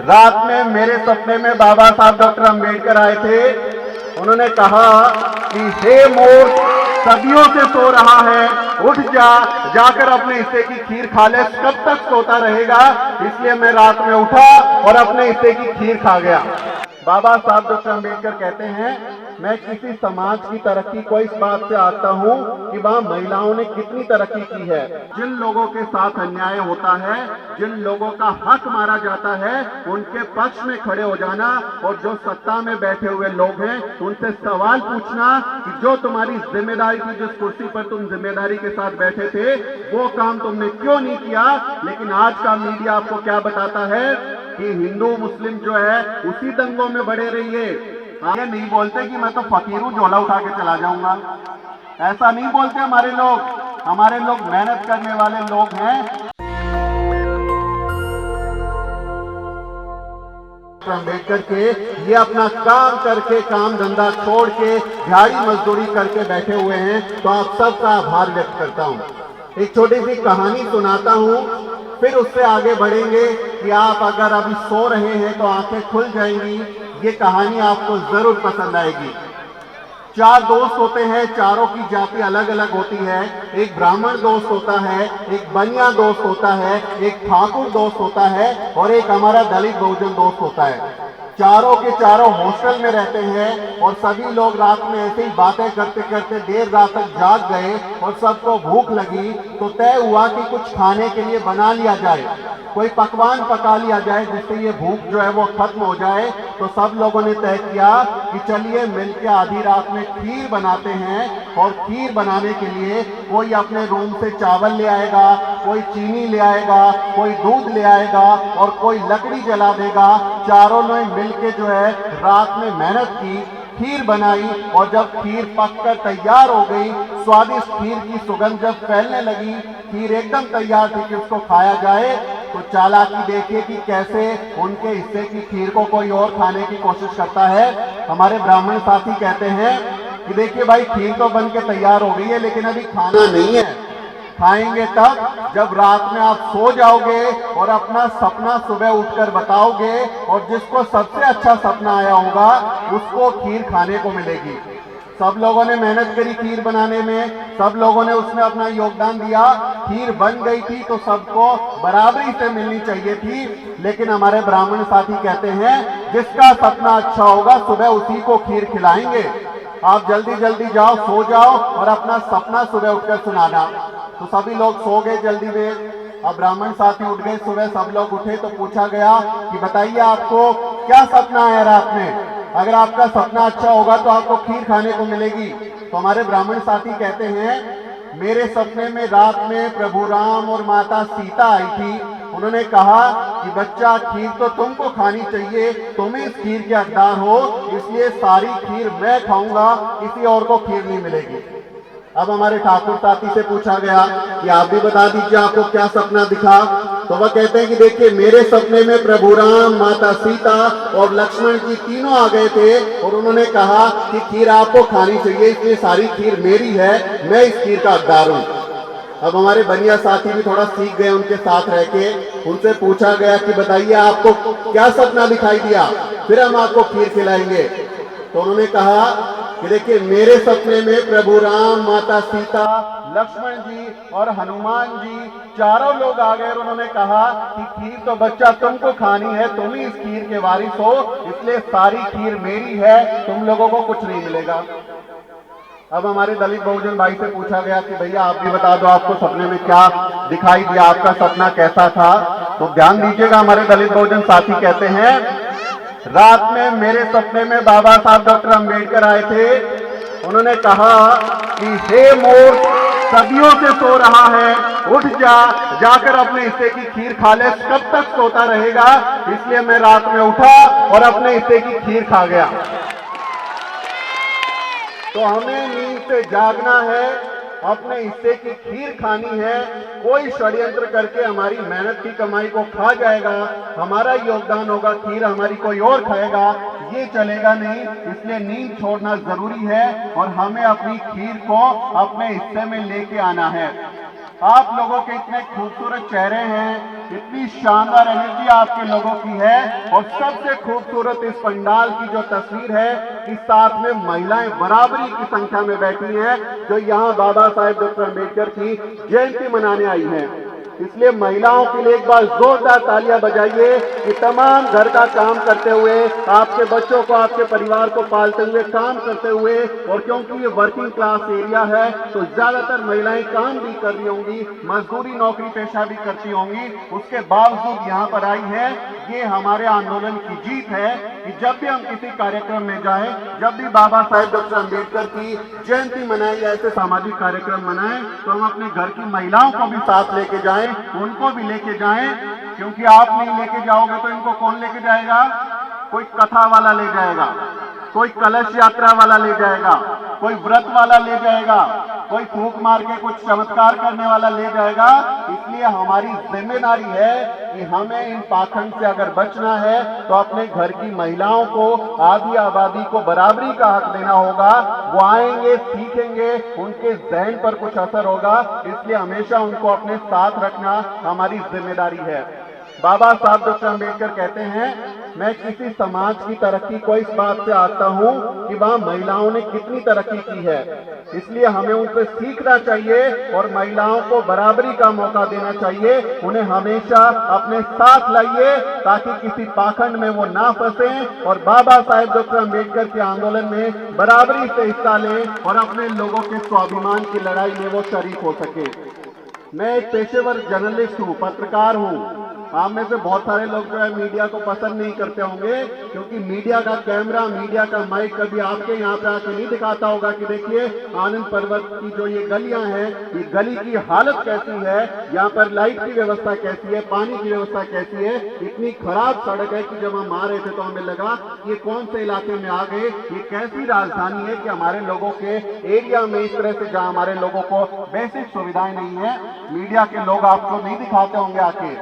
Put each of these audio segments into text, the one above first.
रात में मेरे सपने में बाबा साहब डॉक्टर अंबेडकर आए थे। उन्होंने कहा कि हे मूर्ख, सदियों से सो रहा है, उठ जाकर अपने हिस्से की खीर खा ले, कब तक सोता रहेगा। इसलिए मैं रात में उठा और अपने हिस्से की खीर खा गया। बाबा साहब डॉक्टर अंबेडकर कहते हैं, मैं किसी समाज की तरक्की को इस बात से आंकता हूं कि वहां महिलाओं ने कितनी तरक्की की है। जिन लोगों के साथ अन्याय होता है, जिन लोगों का हक मारा जाता है, उनके पक्ष में खड़े हो जाना और जो सत्ता में बैठे हुए लोग हैं उनसे सवाल पूछना कि जो तुम्हारी जिम्मेदारी थी, जिस कुर्सी पर तुम जिम्मेदारी के साथ बैठे थे, वो काम तुमने क्यों नहीं किया। लेकिन आज का मीडिया आपको क्या बताता है कि हिंदू मुस्लिम जो है उसी दंगों में बड़े रहिए। ये नहीं बोलते कि मैं तो फकीर हूं, झोला उठा के चला जाऊंगा। ऐसा नहीं बोलते हमारे लोग मेहनत करने वाले लोग हैं। अंबेडकर के ये अपना काम करके, काम धंधा छोड़ के दिहाड़ी मजदूरी करके बैठे हुए हैं, तो आप सबका आभार व्यक्त करता हूं। एक छोटी सी कहानी सुनाता हूं, फिर उससे आगे बढ़ेंगे कि आप अगर अभी सो रहे हैं तो आंखें खुल जाएंगी। ये कहानी आपको जरूर पसंद आएगी। चार दोस्त होते हैं, चारों की जाति अलग अलग होती है। एक ब्राह्मण दोस्त होता है, एक बनिया दोस्त होता है, एक ठाकुर दोस्त होता है और एक हमारा दलित बहुजन दोस्त होता है। चारों के चारों हॉस्टल में रहते हैं और सभी लोग रात में ऐसे ही बातें करते करते देर रात तक जाग गए और सबको भूख लगी, तो तय हुआ कि कुछ खाने के लिए बना लिया जाए, कोई पकवान पका लिया जाए जिससे ये भूख जो है वो खत्म हो जाए। तो सब लोगों ने तय किया कि चलिए मिलकर आधी रात में खीर बनाते हैं। और खीर बनाने के लिए कोई अपने रूम से चावल ले आएगा, कोई चीनी ले आएगा, कोई दूध ले आएगा और कोई लकड़ी जला देगा। चारों ने मिलके जो है रात में मेहनत की, खीर बनाई और जब खीर पककर तैयार हो गई, स्वादिष्ट खीर की सुगंध जब फैलने लगी, खीर एकदम तैयार थी कि उसको खाया जाए, तो चालाकी देखिए कि कैसे उनके हिस्से की खीर को कोई और खाने की कोशिश करता है। हमारे ब्राह्मण साथी कहते हैं कि देखिए भाई, खीर तो बन के तैयार हो गई है लेकिन अभी खाना नहीं है। खाएंगे तब जब रात में आप सो जाओगे और अपना सपना सुबह उठकर बताओगे और जिसको सबसे अच्छा सपना आया होगा उसको खीर खाने को मिलेगी। सब लोगों ने मेहनत करी खीर बनाने में, सब लोगों ने उसमें अपना योगदान दिया। खीर बन गई थी तो सबको बराबरी से मिलनी चाहिए थी। लेकिन हमारे ब्राह्मण साथी कहते हैं जिसका सपना अच्छा होगा सुबह उसी को खीर खिलाएंगे। आप जल्दी जल्दी जाओ, सो जाओ और अपना सपना सुबह उठकर सुनाना। तो सभी लोग सो गए जल्दी में। अब ब्राह्मण साथी उठ गए, सुबह सब लोग उठे तो पूछा गया कि बताइए आपको क्या सपना आया रात में। अगर आपका सपना अच्छा होगा तो आपको खीर खाने को मिलेगी। तो हमारे ब्राह्मण साथी कहते हैं मेरे सपने में रात में प्रभु राम और माता सीता आई थी। उन्होंने कहा कि बच्चा, खीर तो तुमको खानी चाहिए, तुम इस खीर के हकदार हो, इसलिए सारी खीर मैं खाऊंगा, किसी और को खीर नहीं मिलेगी। अब हमारे ठाकुर साथी से पूछा गया कि आप भी बता दीजिए आपको क्या सपना दिखा। तो वह कहते हैं कि देखिए मेरे सपने में प्रभु राम, माता सीता और लक्ष्मण जी तीनों आ गए थे और उन्होंने कहा कि खीर आपको खानी चाहिए, इसलिए सारी खीर मेरी है, मैं इस खीर का हकदार हूं। अब हमारे बनिया साथी भी थोड़ा सीख गए उनके साथ रह के। उनसे पूछा गया कि बताइए आपको क्या सपना दिखाई दिया, फिर हम आपको खीर खिलाएंगे। तो उन्होंने कहा कि देखिए मेरे सपने में प्रभु राम, माता सीता, लक्ष्मण जी और हनुमान जी चारों लोग आ गए और उन्होंने कहा कि खीर तो बच्चा तुमको खानी है, तुम ही इस खीर के वारिस हो, इसलिए सारी खीर मेरी है, तुम लोगों को कुछ नहीं मिलेगा। अब हमारे दलित बहुजन भाई से पूछा गया कि भैया आप भी बता दो आपको सपने में क्या दिखाई दिया, आपका सपना कैसा था। तो ध्यान दीजिएगा, हमारे दलित बहुजन साथी कहते हैं रात में मेरे सपने में बाबा साहब डॉक्टर अंबेडकर आए थे। उन्होंने कहा कि हे मूर्ख, सदियों से सो रहा है, उठ जाकर अपने हिस्से की खीर खा ले, कब तक सोता रहेगा। इसलिए मैं रात में उठा और अपने हिस्से की खीर खा गया। तो हमें नींद से जागना है, अपने हिस्से की खीर खानी है। कोई षड्यंत्र करके हमारी मेहनत की कमाई को खा जाएगा, हमारा योगदान होगा, खीर हमारी कोई और खाएगा, ये चलेगा नहीं। इसलिए नींद छोड़ना जरूरी है और हमें अपनी खीर को अपने हिस्से में लेके आना है। आप लोगों के इतने खूबसूरत चेहरे हैं, इतनी शानदार एनर्जी आपके लोगों की है, और सबसे खूबसूरत इस पंडाल की जो तस्वीर है कि साथ में महिलाएं बराबरी की संख्या में बैठी हैं, जो यहाँ बाबा साहेब डॉक्टर अम्बेडकर की जयंती मनाने आई हैं। इसलिए महिलाओं के लिए एक बार जोरदार तालियां बजाइए कि तमाम घर का काम करते हुए, आपके बच्चों को, आपके परिवार को पालते हुए, काम करते हुए, और क्योंकि ये वर्किंग क्लास एरिया है तो ज्यादातर महिलाएं काम भी कर रही होंगी, मजदूरी नौकरी पेशा भी करती होंगी, उसके बावजूद यहाँ पर आई है। ये हमारे आंदोलन की जीत है कि जब भी हम किसी कार्यक्रम में जाएं, जब भी बाबा साहेब डॉक्टर अम्बेडकर की जयंती मनाएं या ऐसे सामाजिक कार्यक्रम मनाएं, तो हम अपने घर की महिलाओं को भी साथ लेके जाएं, उनको भी लेके जाएं, क्योंकि आप नहीं लेके जाओगे तो इनको कौन लेके जाएगा? कोई कथा वाला ले जाएगा, कोई कलश यात्रा वाला ले जाएगा, कोई व्रत वाला ले जाएगा, कोई फूंक मार के कुछ चमत्कार करने वाला ले जाएगा। इसलिए हमारी जिम्मेदारी है कि हमें इन पाखंड से अगर बचना है तो अपने घर की महिलाओं को, आधी आबादी को बराबरी का हक देना होगा। वो आएंगे, सीखेंगे, उनके जहन पर कुछ असर होगा, इसलिए हमेशा उनको अपने साथ रखना हमारी जिम्मेदारी है। बाबा साहब डॉक्टर अम्बेडकर कहते हैं, मैं किसी समाज की तरक्की को इस बात से आता हूं कि वहां महिलाओं ने कितनी तरक्की की है। इसलिए हमें उनसे सीखना चाहिए और महिलाओं को बराबरी का मौका देना चाहिए। उन्हें हमेशा अपने साथ लाइए ताकि किसी पाखंड में वो ना फंसे और बाबा साहेब डॉक्टर अम्बेडकर के आंदोलन में बराबरी से हिस्सा लें और अपने लोगों के स्वाभिमान की लड़ाई में वो शरीक हो सके। मैं एक पेशेवर जर्नलिस्ट हूँ, पत्रकार हूँ। आप में से बहुत सारे लोग जो है मीडिया को पसंद नहीं करते होंगे, क्योंकि मीडिया का कैमरा, मीडिया का माइक कभी आपके यहाँ पे आके नहीं दिखाता होगा कि देखिए आनंद पर्वत की जो ये गलियां हैं, ये गली की हालत कैसी है, यहाँ पर लाइट की व्यवस्था कैसी है, पानी की व्यवस्था कैसी है। इतनी खराब सड़क है कि जब हम आ रहे थे तो हमें लगा ये कौन से इलाके में आ गए, ये कैसी राजधानी है कि हमारे लोगों के एरिया में इस तरह से, जहाँ हमारे लोगों को बेसिक सुविधाएं नहीं है, मीडिया के लोग आपको नहीं दिखाते होंगे आके।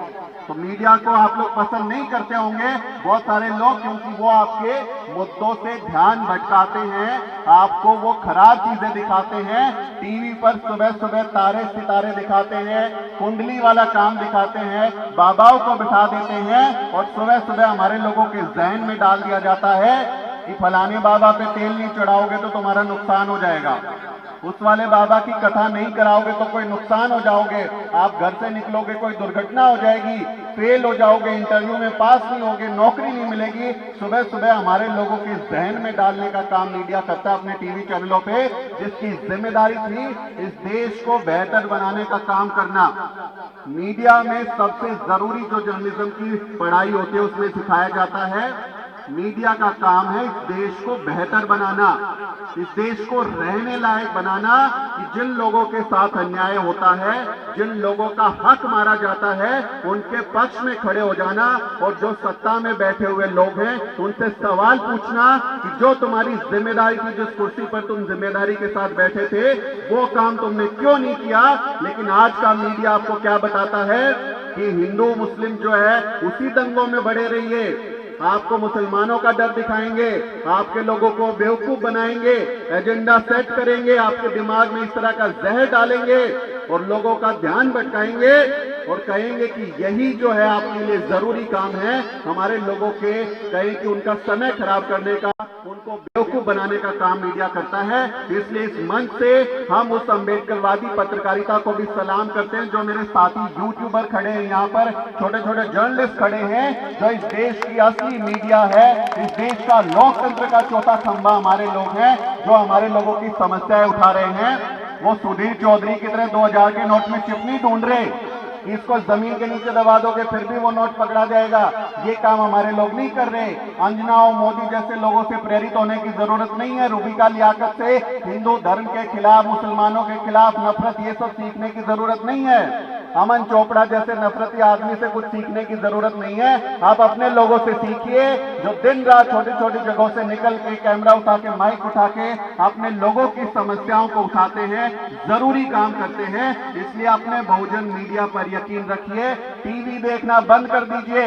तो मीडिया को आप लोग पसंद नहीं करते होंगे बहुत सारे लोग, क्योंकि वो आपके मुद्दों से ध्यान भटकाते हैं, आपको वो खराब चीजें दिखाते हैं। टीवी पर सुबह सुबह तारे सितारे दिखाते हैं, कुंडली वाला काम दिखाते हैं, बाबाओं को बिठा देते हैं, और सुबह सुबह हमारे लोगों के जहन में डाल दिया जाता है कि फलाने बाबा पे तेल नहीं चढ़ाओगे तो तुम्हारा नुकसान हो जाएगा, उस वाले बाबा की कथा नहीं कराओगे तो कोई नुकसान हो जाओगे, आप घर से निकलोगे कोई दुर्घटना हो जाएगी, फेल हो जाओगे, इंटरव्यू में पास नहीं होगे, नौकरी नहीं मिलेगी। सुबह सुबह हमारे लोगों के जहन में डालने का काम मीडिया करता है अपने टीवी चैनलों पे, जिसकी जिम्मेदारी थी इस देश को बेहतर बनाने का काम करना। मीडिया में सबसे जरूरी जो जर्नलिज्म की पढ़ाई होती है उसमें सिखाया जाता है, मीडिया का काम है इस देश को बेहतर बनाना, इस देश को रहने लायक बनाना, कि जिन लोगों के साथ अन्याय होता है, जिन लोगों का हक मारा जाता है, उनके पक्ष में खड़े हो जाना, और जो सत्ता में बैठे हुए लोग हैं उनसे सवाल पूछना कि जो तुम्हारी जिम्मेदारी थी, जिस कुर्सी पर तुम जिम्मेदारी के साथ बैठे थे, वो काम तुमने क्यों नहीं किया। लेकिन आज का मीडिया आपको क्या बताता है कि हिंदू मुस्लिम जो है उसी दंगों में बढ़े रहिए, आपको मुसलमानों का डर दिखाएंगे, आपके लोगों को बेवकूफ बनाएंगे, एजेंडा सेट करेंगे, आपके दिमाग में इस तरह का जहर डालेंगे और लोगों का ध्यान भटकाएंगे और कहेंगे कि यही जो है आपके लिए जरूरी काम है, हमारे लोगों के कहें कि उनका समय खराब करने का, उनको बेवकूफ बनाने का काम मीडिया करता है। इसलिए इस मंच से हम उस अम्बेडकरवादी पत्रकारिता को भी सलाम करते हैं जो मेरे साथी यूट्यूबर खड़े हैं, यहाँ पर छोटे छोटे जर्नलिस्ट खड़े हैं, जो इस देश की असली मीडिया है, इस देश का लोकतंत्र का चौथा खंभा हमारे लोग हैं, जो हमारे लोगों की समस्याएं उठा रहे हैं। वो सुधीर चौधरी की तरह 2000 के नोट में चिप नहीं ढूंढ रहे, इसको जमीन के नीचे दबा दोगे फिर भी वो नोट पकड़ा जाएगा, ये काम हमारे लोग नहीं कर रहे। अंजना और मोदी जैसे लोगों से प्रेरित होने की जरूरत नहीं है, रूबिका लियाकत से हिंदू धर्म के खिलाफ, मुसलमानों के खिलाफ नफरत, ये सब सीखने की जरूरत नहीं है। अमन चोपड़ा जैसे नफरती आदमी से कुछ सीखने की जरूरत नहीं है, आप अपने लोगों से सीखिए जो दिन रात छोटी छोटी जगहों से निकल के कैमरा उठा के, माइक उठा के अपने लोगों की समस्याओं को उठाते हैं, जरूरी काम करते हैं। इसलिए अपने बहुजन मीडिया पर यकीन रखिए, टीवी देखना बंद कर दीजिए,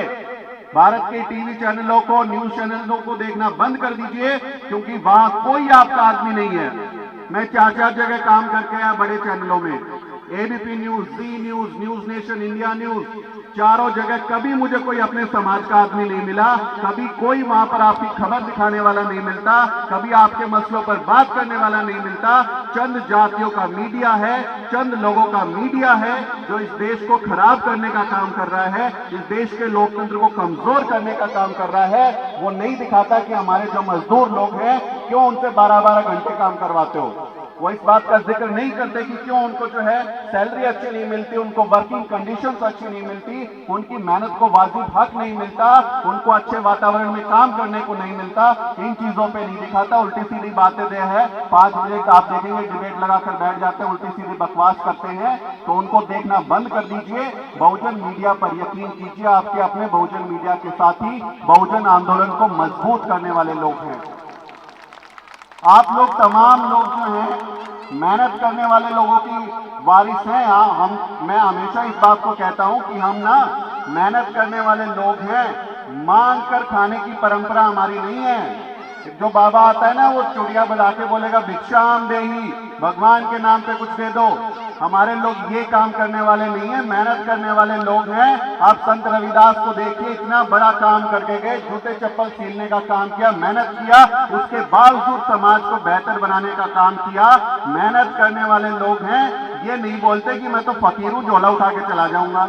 भारत के टीवी चैनलों को, न्यूज चैनलों को देखना बंद कर दीजिए, क्योंकि वहां कोई आपका आदमी नहीं है। मैं 4-4 जगह काम करके आया बड़े चैनलों में, ABP news, Zee news, news nation, India news, चारों जगह कभी मुझे कोई अपने समाज का आदमी नहीं मिला, कभी कोई वहां पर आपकी खबर दिखाने वाला नहीं मिलता, कभी आपके मसलों पर बात करने वाला नहीं मिलता। चंद जातियों का मीडिया है, चंद लोगों का मीडिया है जो इस देश को खराब करने का काम कर रहा है, इस देश के लोकतंत्र को कमजोर करने का काम कर रहा है। वो नहीं दिखाता कि हमारे जो मजदूर लोग हैं क्यों उनसे 12-12 घंटे काम करवाते हो। वो इस बात का जिक्र नहीं करते कि क्यों उनको जो है सैलरी अच्छी नहीं मिलती, उनको वर्किंग कंडीशंस अच्छी नहीं मिलती, उनकी मेहनत को वाजिब हक नहीं मिलता, उनको अच्छे वातावरण में काम करने को नहीं मिलता। इन चीजों पे नहीं दिखाता, उल्टी सीधी बातें दे है। 5 बजे का आप देखेंगे डिबेट लगाकर बैठ जाते हैं, उल्टी सीधी बकवास करते हैं, तो उनको देखना बंद कर दीजिए। बहुजन मीडिया पर यकीन कीजिए, आपके अपने बहुजन मीडिया के साथी बहुजन आंदोलन को मजबूत करने वाले लोग हैं। आप लोग तमाम लोग जो हैं मेहनत करने वाले लोगों की वारिस हैं। मैं हमेशा इस बात को कहता हूं कि हम ना मेहनत करने वाले लोग हैं, मांग कर खाने की परंपरा हमारी नहीं है। जो बाबा आता है ना वो चुड़िया बजा के बोलेगा भिक्षाम देही, भगवान के नाम पे कुछ दे दो। हमारे लोग ये काम करने वाले नहीं है, मेहनत करने वाले लोग हैं। आप संत रविदास को देखिए, इतना बड़ा काम करके गए, जूते चप्पल सीलने का काम किया, मेहनत किया, उसके बावजूद समाज को बेहतर बनाने का काम किया। मेहनत करने वाले लोग हैं, ये नहीं बोलते कि मैं तो फकीर हूं झोला उठा के चला जाऊंगा,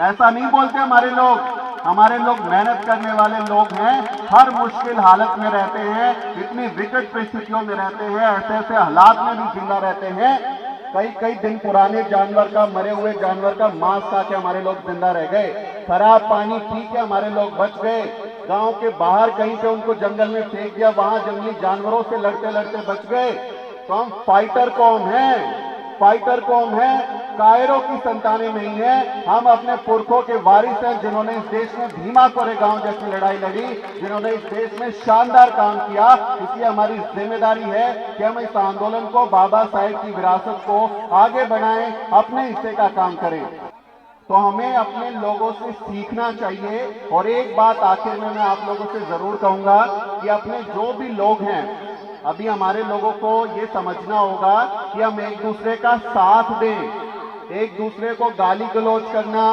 ऐसा नहीं बोलते हमारे लोग। हमारे लोग मेहनत करने वाले लोग हैं, हर मुश्किल हालत में रहते हैं, इतनी विकट परिस्थितियों में रहते हैं, ऐसे ऐसे हालात में भी जिंदा रहते हैं। कई कई दिन पुराने जानवर का, मरे हुए जानवर का मांस खा के हमारे लोग जिंदा रह गए, खराब पानी पी के हमारे लोग बच गए, गांव के बाहर कहीं पे उनको जंगल में फेंक दिया, वहां जंगली जानवरों से लड़ते लड़ते बच गए। तो हम फाइटर कौम हैं, फाइटर कौम है, कायरों की संतानें नहीं है। हम अपने पुरखों के वारिस हैं, जिन्होंने इस देश में भीमा कोरेगांव जैसी लड़ाई लड़ी, जिन्होंने इस देश में शानदार काम किया। इसलिए हमारी जिम्मेदारी है कि हम इस आंदोलन को, बाबा साहेब की विरासत को आगे बढ़ाएं, अपने हिस्से का काम करें। तो हमें अपने लोगों से सीखना चाहिए। और एक बात आखिर में मैं आप लोगों से जरूर कहूंगा कि अपने जो भी लोग हैं, अभी हमारे लोगों को ये समझना होगा कि हम एक दूसरे का साथ दें। एक दूसरे को गाली गलौज करना,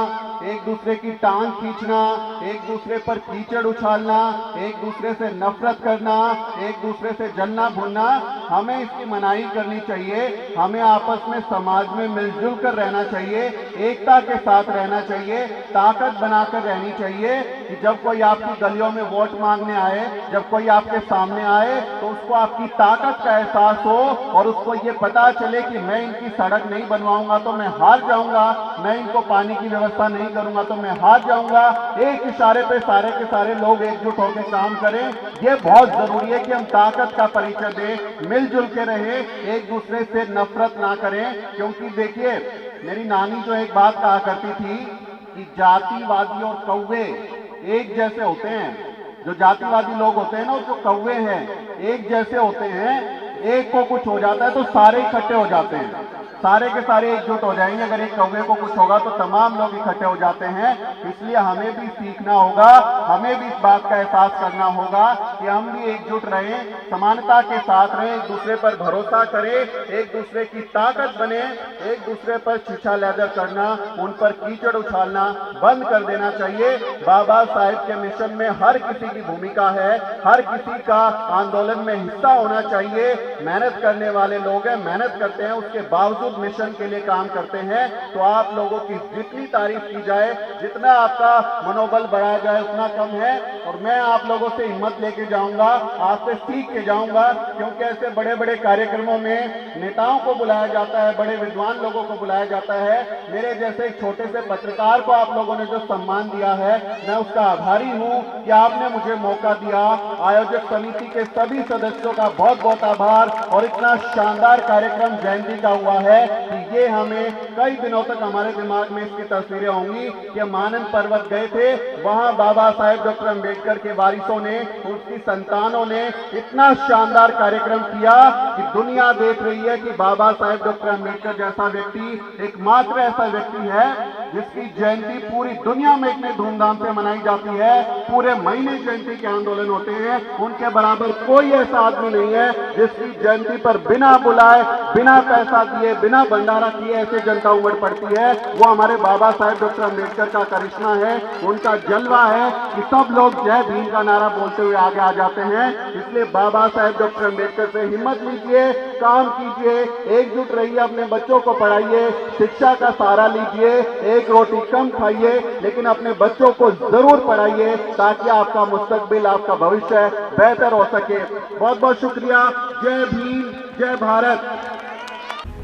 एक दूसरे की टांग खींचना, एक दूसरे पर कीचड़ उछालना, एक दूसरे से नफरत करना, एक दूसरे से जलना भूनना, हमें इसकी मनाही करनी चाहिए। हमें आपस में समाज में मिलजुल कर रहना चाहिए, एकता के साथ रहना चाहिए, ताकत बनाकर रहनी चाहिए कि जब कोई आपकी गलियों में वोट मांगने आए, जब कोई आपके सामने आए, तो उसको आपकी ताकत का एहसास हो और उसको ये पता चले कि मैं इनकी सड़क नहीं बनवाऊंगा तो मैं हार जाऊंगा, मैं इनको पानी की व्यवस्था नहीं करूंगा तो मैं हार जाऊंगा। एक इशारे पे सारे के सारे लोग एकजुट होकर काम करें। ये बहुत जरूरी है कि हम ताकत का परिचय दें, मिलजुल के रहे, एक दूसरे से नफरत ना करें। क्योंकि देखिए, मेरी नानी जो एक बात कहा करती थी कि जातिवादी और कौवे एक जैसे होते हैं। जो जातिवादी लोग होते हैं ना, जो कौवे हैं, एक जैसे होते हैं। एक को कुछ हो जाता है तो सारे इकट्ठे हो जाते हैं, सारे के सारे एकजुट हो जाएंगे। अगर एक कौवे को कुछ होगा तो तमाम लोग इकट्ठे हो जाते हैं। इसलिए हमें भी सीखना होगा, हमें भी इस बात का एहसास करना होगा कि हम भी एकजुट रहें, समानता के साथ रहें, एक दूसरे पर भरोसा करें, एक दूसरे की ताकत बने। एक दूसरे पर छीछा लैदर करना, उन पर कीचड़ उछालना बंद कर देना चाहिए। बाबा साहेब के मिशन में हर किसी की भूमिका है, हर किसी का आंदोलन में हिस्सा होना चाहिए। मेहनत करने वाले लोग हैं, मेहनत करते हैं, उसके बावजूद मिशन के लिए काम करते हैं। तो आप लोगों की जितनी तारीफ की जाए, जितना आपका मनोबल बढ़ाया जाए, उतना कम है। और मैं आप लोगों से हिम्मत लेके जाऊंगा, आपसे सीख के जाऊंगा। क्योंकि ऐसे बड़े बड़े कार्यक्रमों में नेताओं को बुलाया जाता है, बड़े विद्वान लोगों को बुलाया जाता है। मेरे जैसे एक छोटे से पत्रकार को आप लोगों ने जो सम्मान दिया है, मैं उसका आभारी हूं कि आपने मुझे मौका दिया। आयोजक समिति के सभी सदस्यों का बहुत बहुत आभार। और इतना शानदार कार्यक्रम जयंती का हुआ है कि ये हमें कई दिनों तक हमारे दिमाग में इसकी तस्वीरें होंगी कि हम आनंद पर्वत गए थे, वहां बाबा साहेब डॉक्टर अंबेडकर के वारिसों ने, उसकी संतानों ने इतना शानदार कार्यक्रम किया कि दुनिया देख रही है कि बाबा साहेब डॉक्टर अंबेडकर जैसा व्यक्ति एकमात्र ऐसा व्यक्ति है जिसकी जयंती पूरी दुनिया में इतने धूमधाम से मनाई जाती है। पूरे महीने जयंती के आंदोलन होते हैं, उनके बराबर कोई ऐसा आदमी नहीं है जिसकी जयंती पर बिना बुलाए, बिना पैसा दिए, बिना भंडारा भारत की ऐसे जनता उमड़ पड़ती है, वो हमारे बाबा साहेब डॉक्टर अम्बेडकर का करिश्मा है, उनका जलवा है कि सब लोग जय भीम का नारा बोलते हुए आगे आ जाते हैं। इसलिए बाबा साहेब डॉक्टर अम्बेडकर से हिम्मत लीजिए, काम कीजिए, एकजुट रहिए, अपने बच्चों को पढ़ाइए, शिक्षा का सहारा लीजिए, एक रोटी कम खाइए, लेकिन अपने बच्चों को जरूर पढ़ाइए ताकि आपका मुस्तकबिल, आपका भविष्य बेहतर हो सके। बहुत बहुत शुक्रिया। जय भीम, जय भारत।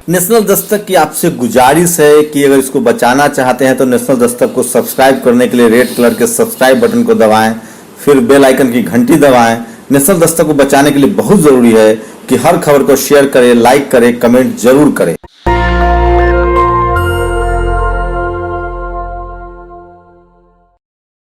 नेशनल दस्तक की आपसे गुजारिश है कि अगर इसको बचाना चाहते हैं तो नेशनल दस्तक को सब्सक्राइब करने के लिए रेड कलर के सब्सक्राइब बटन को दबाएं, फिर बेल आइकन की घंटी दबाएं। नेशनल दस्तक को बचाने के लिए बहुत ज़रूरी है कि हर खबर को शेयर करें, लाइक करें, कमेंट जरूर करें।